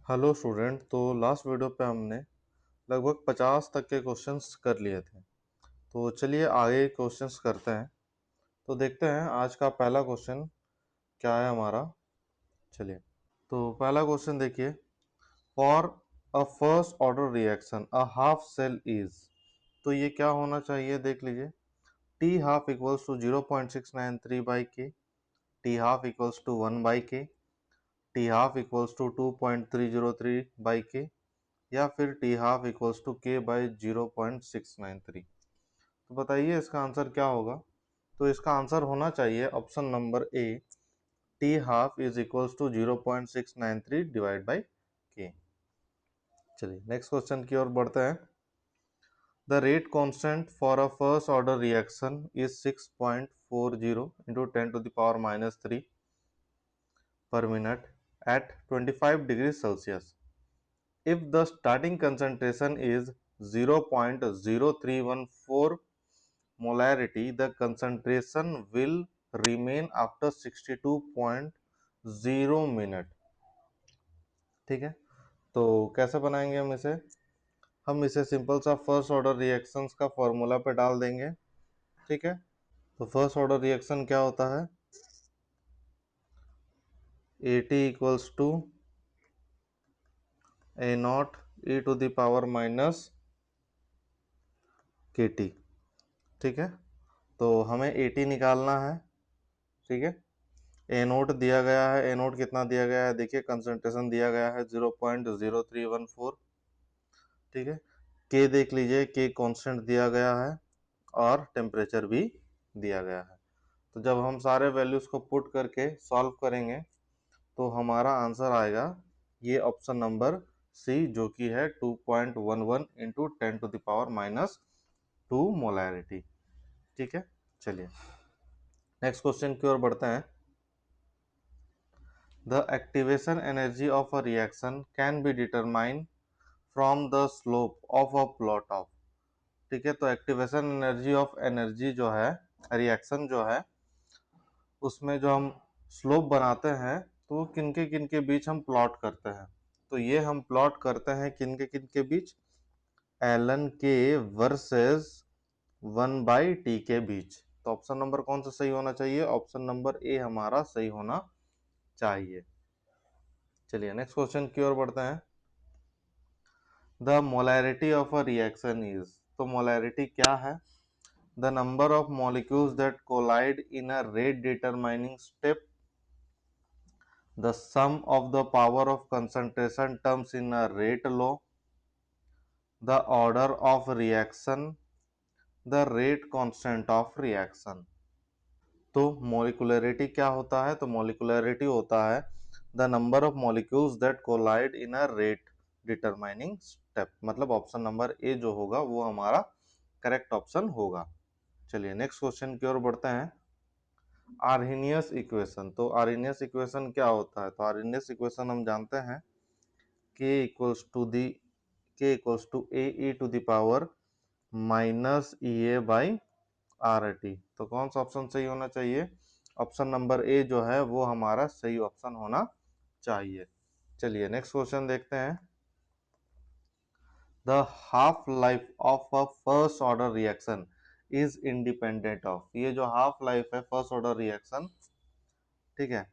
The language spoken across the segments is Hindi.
Hello student. तो लास्ट वीडियो पे हमने लगभग 50 तक के क्वेश्चंस कर लिए थे। तो चलिए आगे क्वेश्चंस करते हैं। तो देखते हैं आज का पहला क्वेश्चन क्या है हमारा। चलिए, तो पहला क्वेश्चन देखिए। For a first order reaction a half cell is. तो ये क्या होना चाहिए देख लीजिए। T half equals to 0.693 by K, T half equals to 1 by K, T half equals to 2.303 by K, या फिर T half equals to K by 0.693। तो बताइए इसका आंसर क्या होगा। तो इसका आंसर होना चाहिए option number A, T half is equals to 0.693 divide by K. चलिए नेक्स्ट क्वेश्चन की ओर बढ़ते हैं। The rate constant for a first order reaction is 6.40 into 10 to the power minus 3 per minute at 25 degree Celsius. If the starting concentration is 0.0314 molarity, the concentration will remain after 62.0 minute. ठीक है, तो कैसे बनाएंगे हम इसे सिंपल सा फर्स्ट ऑर्डर रिएक्शंस का फॉर्मूला पे डाल देंगे। ठीक है, तो फर्स्ट ऑर्डर रिएक्शन क्या होता है, A T equals to A naught E to the power minus K T. ठीक है, तो हमें ए टी निकालना है। ठीक है, ए नोट दिया गया है। ए नोट कितना दिया गया है, देखिए कंसंट्रेशन दिया गया है 0.0314। ठीक है, के देख लीजिए, के कांस्टेंट दिया गया है और टेम्परेचर भी दिया गया है। तो जब हम सारे वैल्यूज को पुट करके सॉल्व करेंगे तो हमारा आंसर आएगा ये ऑप्शन नंबर सी, जो कि है 2.11 into 10 to the power minus 2 molarity. ठीक है, चलिए नेक्स्ट क्वेश्चन की ओर बढ़ते हैं। The activation energy of a reaction can be determined from the slope of a plot of। ठीक है, तो एक्टिवेशन एनर्जी ऑफ एनर्जी जो है, रिएक्शन जो है, उसमें जो हम स्लोप बनाते हैं तो वो किनके बीच हम प्लॉट करते हैं। तो ये हम प्लॉट करते हैं किनके बीच, एलन के वर्सेस 1 बाई टी के बीच। तो ऑप्शन नंबर कौन सा सही होना चाहिए, ऑप्शन नंबर ए हमारा सही होना चाहिए। चलिए नेक्स्ट क्वेश्चन की ओर बढ़ते हैं। The molarity of a reaction is. तो मोलैरिटी क्या है, the number of molecules that collide in a rate determining step, the sum of the power of concentration terms in a rate law, the order of reaction, the rate constant of reaction. तो मोलिकुलरिटी क्या होता है, तो मोलिकुलरिटी होता है the number of molecules that collide in a rate determining step. मतलब ऑप्शन नंबर ए जो होगा वो हमारा करेक्ट ऑप्शन होगा। चलिए नेक्स्ट क्वेश्चन की ओर बढ़ते हैं। Arrhenius equation. तो आर्हेनियस इक्वेशन क्या होता है, तो आर्हेनियस इक्वेशन हम जानते हैं के equals to the K equals to A E to the power minus E A by R T. तो कौन सा ऑप्शन सही होना चाहिए, ऑप्शन नंबर ए जो है वो हमारा सही ऑप्शन होना चाहिए। चलिए नेक्स्ट क्वेश्चन देखते हैं। The half life of a first order reaction is independent of. ये जो हाफ लाइफ है फर्स्ट ऑर्डर रिएक्शन, ठीक है,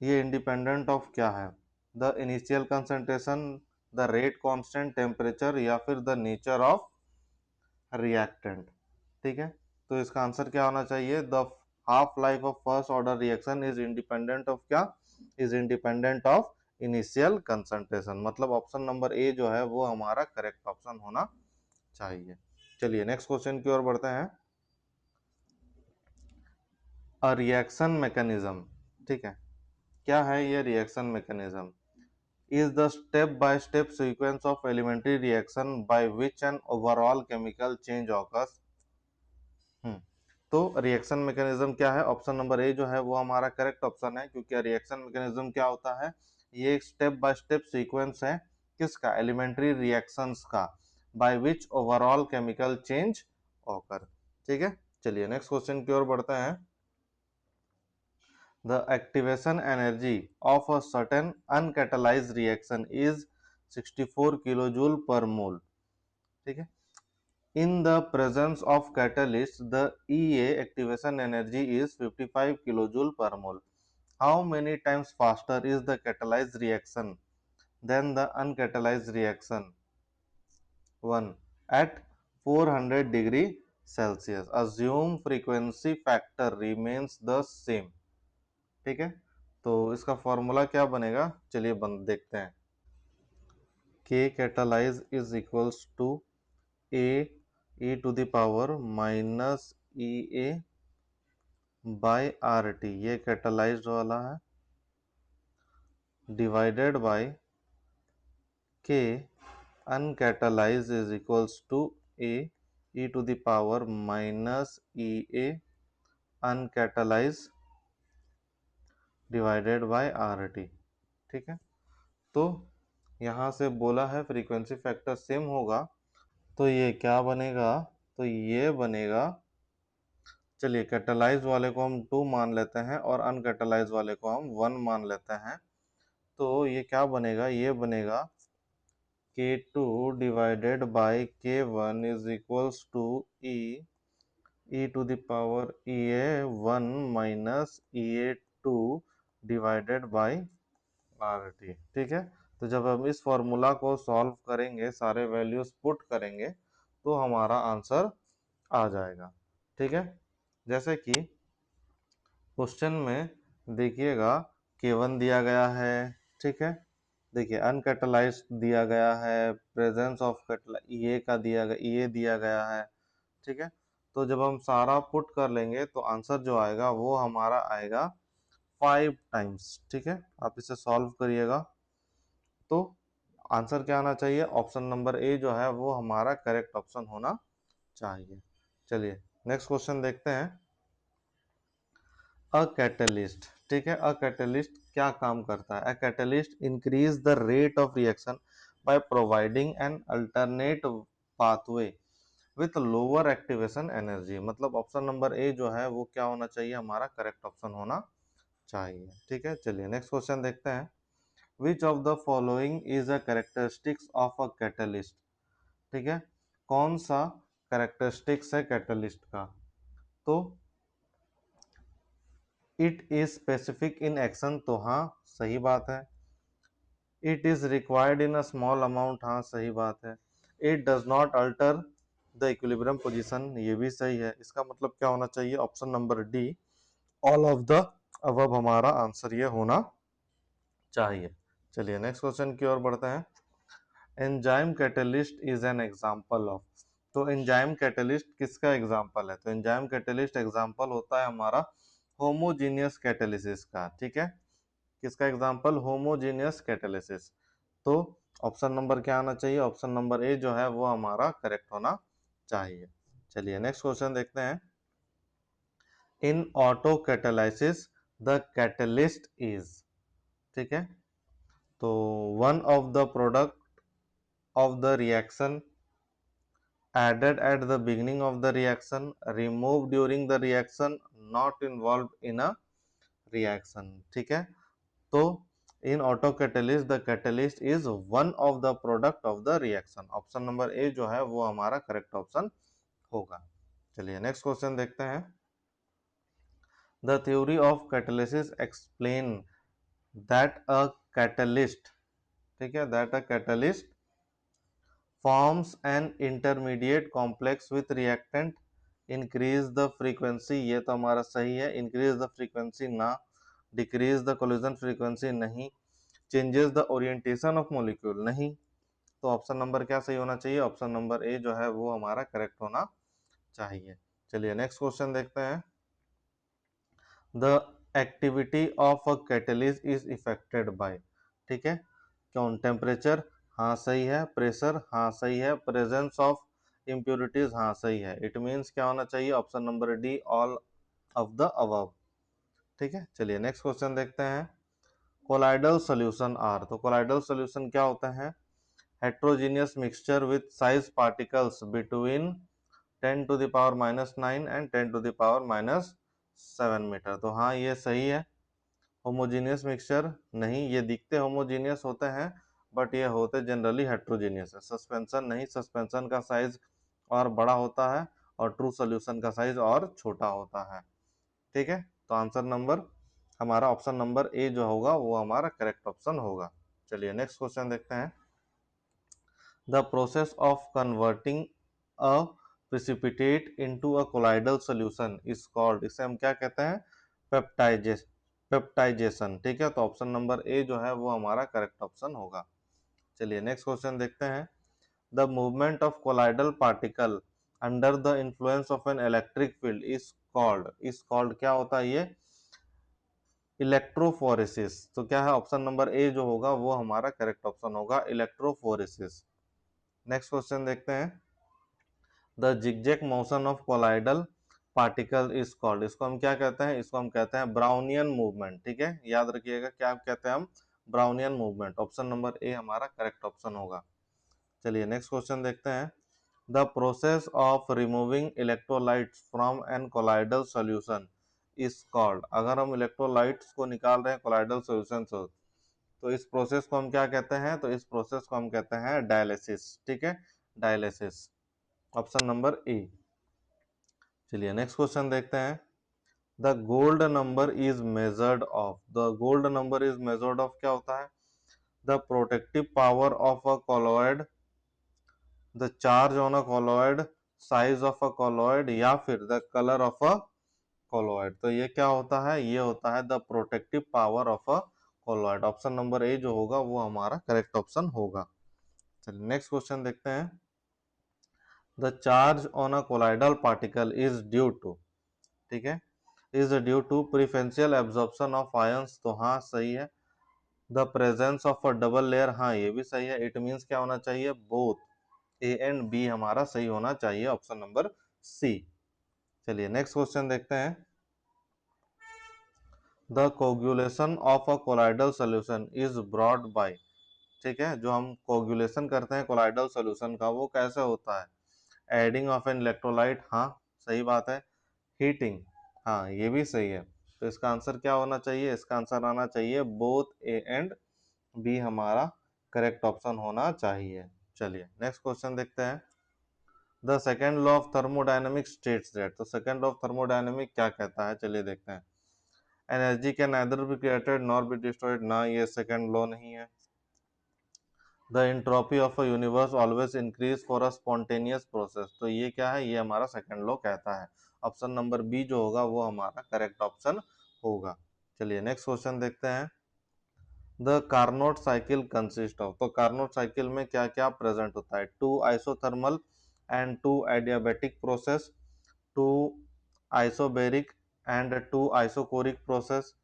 ये इंडिपेंडेंट ऑफ क्या है, the initial concentration, the rate constant, temperature, या फिर द नेचर ऑफ रिएक्टेंट। ठीक है, तो इसका आंसर क्या होना चाहिए, the half life of first order reaction is independent of क्या, is independent of initial concentration. मतलब ऑप्शन नंबर ए जो है वो हमारा करेक्ट ऑप्शन होना चाहिए। चलिए नेक्स्ट क्वेश्चन की ओर बढ़ते हैं। अ रिएक्शन मैकेनिज्म, ठीक है, क्या है ये reaction mechanism, is the step by step sequence of elementary reaction by which an overall chemical change occurs। हम्म, तो रिएक्शन मैकेनिज्म क्या है, ऑप्शन नंबर ए जो है वो हमारा करेक्ट ऑप्शन है, क्योंकि रिएक्शन मैकेनिज्म क्या होता है, ये एक स्टेप बाय स्टेप सीक्वेंस है किसका, एलिमेंट्री रिएक्शंस का, by which overall chemical change occur. ठीक है, चलिए नेक्स्ट क्वेश्चन की ओर बढ़ते हैं। The activation energy of a certain uncatalysed reaction is 64 kilo joule per mole. ठीक है। In the presence of catalyst, the EA activation energy is 55 kilojoule per mole. How many times faster is the catalyzed reaction than the uncatalyzed reaction? 1. At 400 degree Celsius. Assume frequency factor remains the same. ठीक है, तो इसका फॉर्मूला क्या बनेगा, चलिए देखते हैं। K catalyze is equals to A e to the power minus E A by R T, ये कैटालाइज्ड वाला है, divided by K uncatalysed is equals to A E to the power minus E A uncatalyse divided by R T. ठीक है, तो यहाँ से बोला है फ्रीक्वेंसी फैक्टर सेम होगा, तो ये क्या बनेगा, तो ये बनेगा, चलिए कैटालाइज वाले को हम 2 मान लेते हैं और अनकैटालाइज वाले को हम 1 मान लेते हैं, तो ये क्या बनेगा, ये बनेगा K2 divided by K1 is equals to E to the power E A 1 minus E A 2 divided by R T. ठीक है, तो जब हम इस फॉर्मूला को सॉल्व करेंगे, सारे वैल्यूज पुट करेंगे, तो हमारा आंसर आ जाएगा। ठीक है, जैसे कि क्वेश्चन में देखिएगा K1 दिया गया है। ठीक है, देखिए अनकैटलाइज्ड दिया गया है, प्रेजेंस ऑफ ये का दिया गया, ये दिया गया है। ठीक है, तो जब हम सारा पुट कर लेंगे तो आंसर जो आएगा वो हमारा आएगा 5 टाइम्स। ठीक है, आप इसे सॉल्व करिएगा तो आंसर क्या आना चाहिए, ऑप्शन नंबर ए जो है वो हमारा करेक्ट ऑप्शन होना चाहिए। चलिए नेक्स्ट क्वेश्चन देखते हैं। अ कैटलिस्ट, ठीक है, अ कैटलिस्ट क्या काम करता है, a catalyst increase the rate of reaction by providing an alternate pathway with lower activation energy. मतलब ऑप्शन नंबर ए जो है वो क्या होना चाहिए, हमारा करेक्ट ऑप्शन होना चाहिए। ठीक है, चलिए नेक्स्ट क्वेश्चन देखते हैं। Which of the following is a characteristics of a catalyst. ठीक है, कौन सा कैरेक्टरिस्टिक्स है कैटलिस्ट का, तो it is specific in action, तो हाँ सही बात है। It is required in a small amount, हाँ सही बात है। It does not alter the equilibrium position, ये भी सही है। इसका मतलब क्या होना चाहिए, option number D all of the above हमारा आंसर ये होना चाहिए। चलिए नेक्स्ट क्वेश्चन की ओर बढ़ते हैं। Enzyme catalyst is an example of, तो एंजाइम कैटलिस्ट किसका एग्जांपल है, तो एंजाइम कैटलिस्ट एग्जांपल होता है हमारा होमोजीनियस कैटालिसिस का। ठीक है, किसका एग्जांपल, होमोजीनियस कैटालिसिस। तो ऑप्शन नंबर क्या आना चाहिए, ऑप्शन नंबर ए जो है वो हमारा करेक्ट होना चाहिए। चलिए नेक्स्ट क्वेश्चन देखते हैं। In auto catalysis the catalyst is, ठीक है, तो one of the product of the reaction added at the beginning of the reaction, removed during the reaction, not involved in a reaction। ठीक है, तो in auto catalyst the catalyst is one of the product of the reaction, option number A जो है वो हमारा करेक्ट ऑप्शन होगा। चलिए नेक्स्ट क्वेश्चन देखते हैं। The theory of catalysis explain that a catalyst, ठीक है, that a catalyst forms an intermediate complex with reactant, increase the frequency, ये तो हमारा सही है, increase the frequency ना, decrease the collision frequency नहीं, changes the orientation of molecule नहीं, तो ऑप्शन नंबर क्या सही होना चाहिए, ऑप्शन नंबर ए जो है वो हमारा करेक्ट होना चाहिए। चलिए नेक्स्ट क्वेश्चन देखते हैं। The activity of a catalyst is affected by, ठीक है, कौन, टेम्परेचर, हाँ सही है, प्रेशर, हाँ सही है, प्रेजेंस ऑफ इम्प्योरिटीज, हाँ सही है। इट मीन्स क्या होना चाहिए, option number D all of the above. ठीक है, चलिए नेक्स्ट क्वेश्चन देखते हैं। कोलाइडल सॉल्यूशन आर, तो कोलाइडल सॉल्यूशन क्या होता है, heterogeneous mixture with size particles between 10 to the power -9 and 10 to the power -7 metre, तो हाँ ये सही है। होमोजीनियस मिक्सचर नहीं, ये दिखते होमोजीनियस होते हैं बट ये होते जनरली हेट्रोजीनियस है। सस्पेंशन नहीं, सस्पेंशन का साइज और बड़ा होता है और ट्रू सोल्यूशन का साइज और छोटा होता है। ठीक है, तो आंसर नंबर हमारा ऑप्शन नंबर ए जो होगा वो हमारा करेक्ट ऑप्शन होगा। चलिए नेक्स्ट क्वेश्चन देखते हैं। The process of converting a precipitate into a colloidal solution is called, इसे हम क्या कहते हैं, पेप्टाइजेशन। ठीक है, तो ऑप्शन नंबर ए जो है वो हमारा करेक्ट ऑप्शन होगा। चलिए नेक्स्ट क्वेश्चन देखते हैं। The movement of colloidal particle under the influence of an electric field is called क्या होता है ये, इलेक्ट्रोफोरेसिस। तो क्या है, ऑप्शन नंबर ए जो होगा वो हमारा करेक्ट ऑप्शन होगा, इलेक्ट्रोफोरेसिस। नेक्स्ट क्वेश्चन देखते हैं। The zigzag motion of colloidal particle is called, इसको हम क्या कहते हैं, इसको हम कहते हैं ब्राउनियन मूवमेंट। ठीक है, याद रखिएगा क्या कहते हैं हम, Brownian movement. Option number A हमारा करेक्ट ऑप्शन होगा। चलिए नेक्स्ट क्वेश्चन देखते हैं। The process of removing electrolytes from an colloidal solution is called, अगर हम इलेक्ट्रोलाइट्स को निकाल रहे हैं कोलाइडल सॉल्यूशन से तो इस प्रोसेस को हम क्या कहते हैं, तो इस प्रोसेस को हम कहते हैं डायलिसिस। ठीक है, डायलिसिस, ऑप्शन नंबर ए। चलिए नेक्स्ट क्वेश्चन देखते हैं। The gold number is measured of, the gold number is measured of क्या होता है, the protective power of a colloid, the charge on a colloid, size of a colloid, या फिर the colour of a colloid. तो ये क्या होता है, ये होता है the protective power of a colloid. Option number A जो होगा वो हमारा करेक्ट ऑप्शन होगा। चलिए नेक्स्ट क्वेश्चन देखते हैं। The charge on a colloidal particle is due to, ठीक है, is due to preferential absorption of ions, तो हाँ सही है। The presence of a double layer, हाँ ये भी सही है। इट मीन्स क्या होना चाहिए, बोथ ए एंड बी हमारा सही होना चाहिए, ऑप्शन नंबर सी। चलिए नेक्स्ट क्वेश्चन देखते हैं। The coagulation of a colloidal solution is brought by, ठीक है, जो हम कोगुलेशन करते हैं कोलाइडल सॉल्यूशन का वो कैसे होता है, एडिंग ऑफ एन इलेक्ट्रोलाइट, हाँ सही बात है। हीटिंग, हाँ ये भी सही है। तो इसका आंसर क्या होना चाहिए, इसका आंसर आना चाहिए बोथ ए एंड बी हमारा करेक्ट ऑप्शन होना चाहिए। चलिए नेक्स्ट क्वेश्चन देखते हैं। The second law of thermodynamics states that, तो सेकेंड लॉ ऑफ थर्मोडायनेमिक क्या कहता है, चलिए देखते हैं। Energy can neither be created nor be destroyed, ना ये सेकेंड लॉ नहीं है। The entropy of a universe always increase for a spontaneous process, तो ये क्या है, ये हमारा सेकेंड लॉ कहता है। ऑप्शन नंबर बी जो होगा वो हमारा करेक्ट ऑप्शन होगा। चलिए नेक्स्ट क्वेश्चन देखते हैं। The Carnot cycle consist of, तो कार्नोट साइकिल में क्या क्या प्रेजेंट होता है, two isothermal and two adiabatic process, two isobaric and two isochoric process,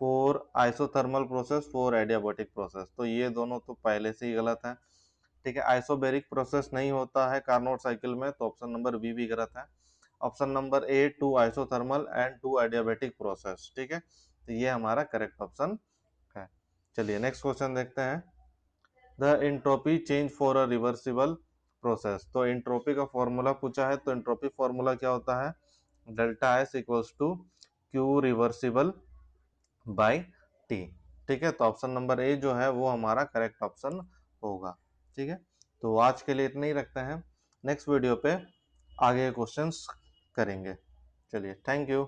four isothermal process, four adiabatic process. तो ये दोनों तो पहले से ही गलत है। ठीक है, आइसोबेरिक प्रोसेस नहीं होता है कार्नोट साइकिल में, तो ऑप्शन नंबर बी भी गलत है। Option number A two isothermal and two adiabatic process. ठीक है, तो ये हमारा करेक्ट ऑप्शन है। चलिए नेक्स्ट क्वेश्चन देखते हैं। The entropy change for a reversible process, तो एंट्रोपी का फॉर्मूला पूछा है, तो एंट्रोपी फॉर्मूला क्या होता है, delta S equals to Q reversible by T. ठीक है, तो ऑप्शन नंबर ए जो है वो हमारा करेक्ट ऑप्शन होगा। ठीक है, तो आज के लिए इतना ही रखते हैं, नेक्स्ट वीडियो पे आगे क्वेश्चंस करेंगे। चलिए थैंक यू।